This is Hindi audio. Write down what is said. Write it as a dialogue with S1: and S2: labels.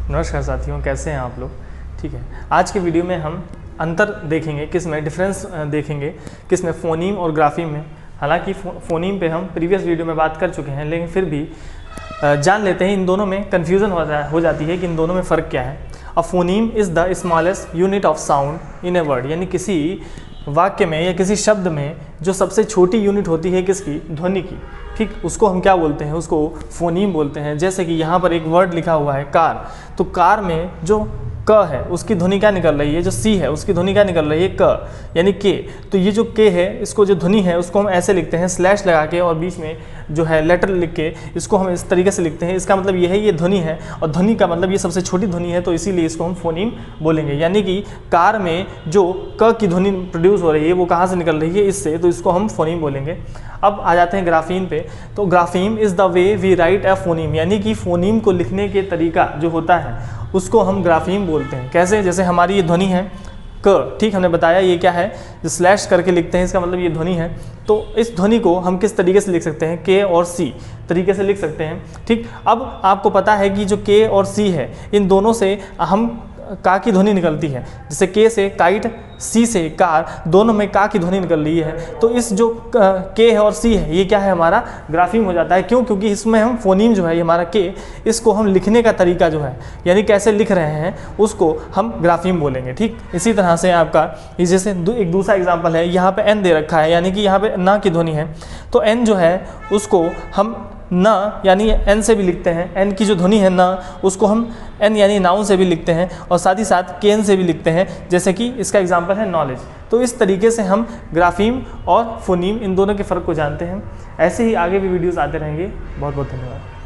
S1: नमस्कार साथियों, कैसे हैं आप लोग। ठीक है, आज के वीडियो में हम अंतर देखेंगे, किस में डिफरेंस देखेंगे, किस में फ़ोनीम और ग्राफीम में। हालांकि फ़ोनीम पे हम प्रीवियस वीडियो में बात कर चुके हैं, लेकिन फिर भी जान लेते हैं इन दोनों में कन्फ्यूज़न हो जाती है कि इन दोनों में फ़र्क क्या है। A phoneme is the smallest unit of sound in a word, यानी किसी वाक्य में या किसी शब्द में जो सबसे छोटी यूनिट होती है किसकी, ध्वनि की। ठीक, उसको हम क्या बोलते हैं, उसको फ़ोनीम बोलते हैं। जैसे कि यहाँ पर एक वर्ड लिखा हुआ है कार, तो कार में जो क है उसकी ध्वनि क्या निकल रही है, जो सी है उसकी ध्वनि क्या निकल रही है, क, यानी के। तो ये जो के है, इसको जो ध्वनि है उसको हम ऐसे लिखते हैं स्लैश लगा के, और बीच में जो है लेटर लिख के इसको हम इस तरीके से लिखते हैं। इसका मतलब ये है ये ध्वनि है, और ध्वनि का मतलब ये सबसे छोटी ध्वनि है, तो इसीलिए इसको हम फ़ोनीम बोलेंगे। यानी कि कार में जो क की ध्वनि प्रोड्यूस हो रही है वो कहाँ से निकल रही है, इससे, तो इसको हम फ़ोनीम बोलेंगे। अब आ जाते हैं ग्राफीम पे। तो grapheme is the way we write a phoneme, यानी कि फ़ोनीम को लिखने के तरीका जो होता है उसको हम ग्राफीम बोलते हैं। कैसे, जैसे हमारी ये ध्वनि है क, ठीक, हमने बताया ये क्या है, जो स्लैश करके लिखते हैं इसका मतलब ये ध्वनि है। तो इस ध्वनि को हम किस तरीके से लिख सकते हैं, के और सी तरीके से लिख सकते हैं। ठीक, अब आपको पता है कि जो के और सी है इन दोनों से हम का की ध्वनि निकलती है। जैसे के से काइट, सी से कार, दोनों में का की ध्वनि निकल रही है। तो इस जो के है और सी है ये क्या है, हमारा ग्राफीम हो जाता है। क्यों? क्योंकि इसमें हम फ़ोनीम जो है ये हमारा के, इसको हम लिखने का तरीका जो है, यानी कैसे लिख रहे हैं उसको हम ग्राफीम बोलेंगे। ठीक, इसी तरह से आपका जैसे एक दूसरा एग्जाम्पल है, यहाँ पे एन दे रखा है, यानी कि यहाँ पे ना की ध्वनि है, तो एन जो है उसको हम ना यानी एन से भी लिखते हैं। एन की जो ध्वनि है ना, उसको हम एन यानी नाउन से भी लिखते हैं, और साथ ही साथ के एन से भी लिखते हैं, जैसे कि इसका एग्जांपल है नॉलेज। तो इस तरीके से हम ग्राफीम और फ़ोनीम इन दोनों के फ़र्क को जानते हैं। ऐसे ही आगे भी वीडियोस आते रहेंगे। बहुत बहुत धन्यवाद।